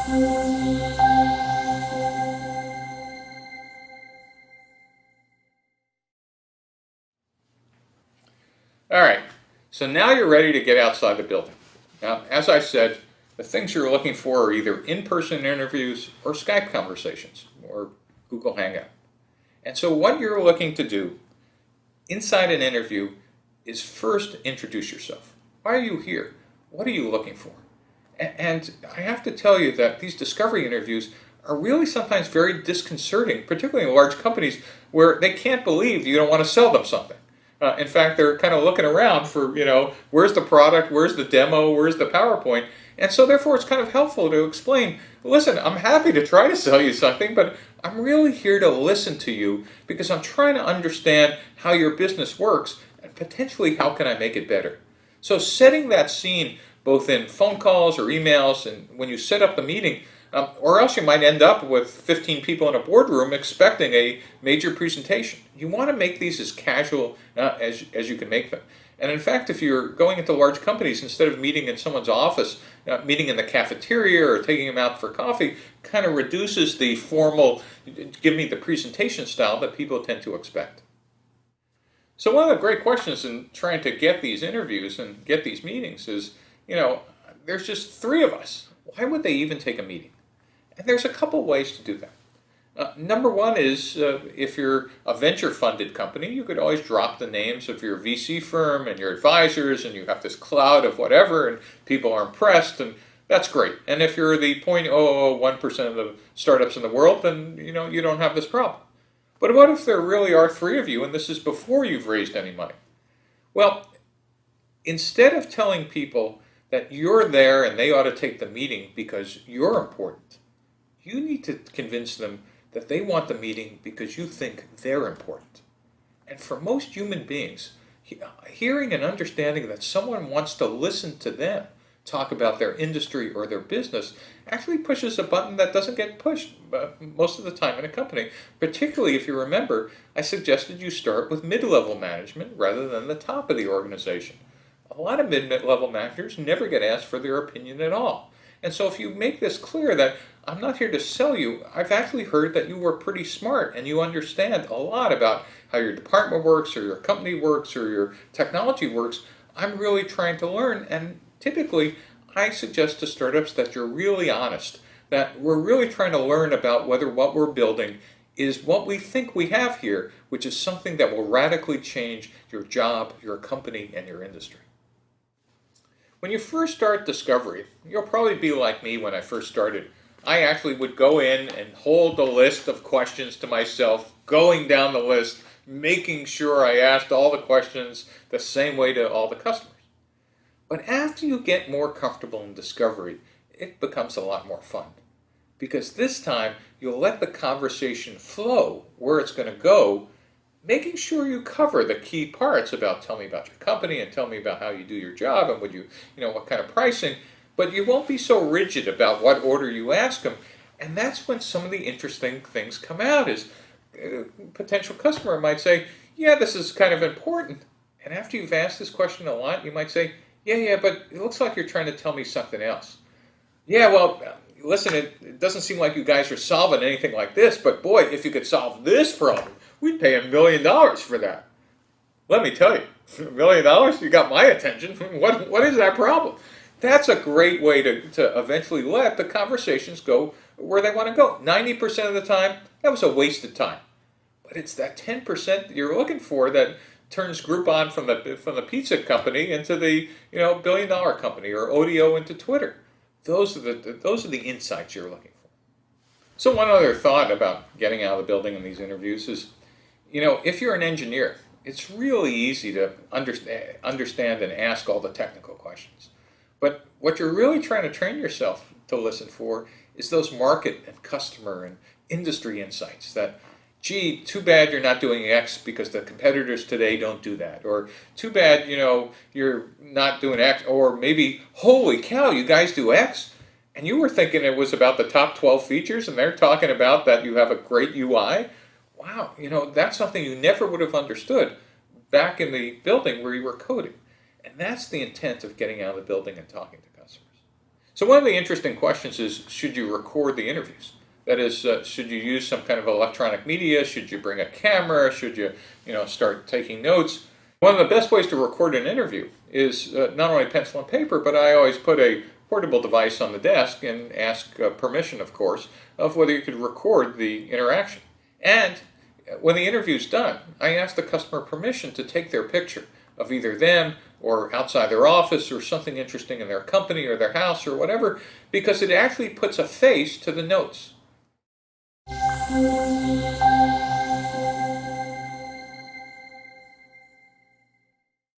All right, so now you're ready to get outside the building. Now, as I said, the things you're looking for are either in-person interviews or Skype conversations or Google Hangout. And so what you're looking to do inside an interview is first introduce yourself. Why are you here? What are you looking for? And I have to tell you that these discovery interviews are really sometimes very disconcerting, particularly in large companies where they can't believe you don't want to sell them something. In fact, they're kind of looking around for, where's the product, where's the demo, where's the PowerPoint? And so therefore it's kind of helpful to explain, listen, I'm happy to try to sell you something, but I'm really here to listen to you because I'm trying to understand how your business works and potentially how can I make it better. So setting that scene both in phone calls or emails and when you set up the meeting, or else you might end up with 15 people in a boardroom expecting a major presentation. You want to make these as casual as you can make them. And in fact, if you're going into large companies, instead of meeting in someone's office, meeting in the cafeteria or taking them out for coffee, kind of reduces the formal, give me the presentation style that people tend to expect. So one of the great questions in trying to get these interviews and get these meetings is, there's just three of us. Why would they even take a meeting? And there's a couple ways to do that. Number one is if you're a venture-funded company, you could always drop the names of your VC firm and your advisors, and you have this cloud of whatever, and people are impressed, and that's great. And if you're the 0.001% of the startups in the world, then you don't have this problem. But what if there really are three of you, and this is before you've raised any money? Well, instead of telling people that you're there and they ought to take the meeting because you're important, you need to convince them that they want the meeting because you think they're important. And for most human beings, hearing and understanding that someone wants to listen to them talk about their industry or their business actually pushes a button that doesn't get pushed most of the time in a company. Particularly if you remember, I suggested you start with mid-level management rather than the top of the organization. A lot of mid-level managers never get asked for their opinion at all. And so if you make this clear that I'm not here to sell you, I've actually heard that you were pretty smart and you understand a lot about how your department works or your company works or your technology works, I'm really trying to learn. And typically, I suggest to startups that you're really honest, that we're really trying to learn about whether what we're building is what we think we have here, which is something that will radically change your job, your company, and your industry. When you first start discovery, you'll probably be like me when I first started. I actually would go in and hold a list of questions to myself, going down the list, making sure I asked all the questions the same way to all the customers. But after you get more comfortable in discovery, it becomes a lot more fun. Because this time, you'll let the conversation flow where it's going to go, making sure you cover the key parts about tell me about your company and tell me about how you do your job and what kind of pricing, but you won't be so rigid about what order you ask them. And that's when some of the interesting things come out is a potential customer might say, yeah, this is kind of important. And after you've asked this question a lot, you might say, yeah, but it looks like you're trying to tell me something else. Yeah, well, listen, it doesn't seem like you guys are solving anything like this, but boy, if you could solve this problem, we'd pay $1 million for that. Let me tell you, $1 million, you got my attention. What is that problem? That's a great way to eventually let the conversations go where they want to go. 90% of the time, that was a waste of time. But it's that 10% that you're looking for that turns Groupon from the pizza company into the $1 billion company, or Odeo into Twitter. Those are the insights you're looking for. So one other thought about getting out of the building in these interviews is, if you're an engineer, it's really easy to understand and ask all the technical questions. But what you're really trying to train yourself to listen for is those market and customer and industry insights that, gee, too bad you're not doing X because the competitors today don't do that. Or too bad, you're not doing X. Or maybe, holy cow, you guys do X? And you were thinking it was about the top 12 features and they're talking about that you have a great UI. Wow, that's something you never would have understood back in the building where you were coding. And that's the intent of getting out of the building and talking to customers. So one of the interesting questions is, should you record the interviews? That is, should you use some kind of electronic media? Should you bring a camera? Should you, start taking notes? One of the best ways to record an interview is not only pencil and paper, but I always put a portable device on the desk and ask permission, of course, of whether you could record the interaction. And when the interview's done, I ask the customer permission to take their picture of either them or outside their office or something interesting in their company or their house or whatever, because it actually puts a face to the notes.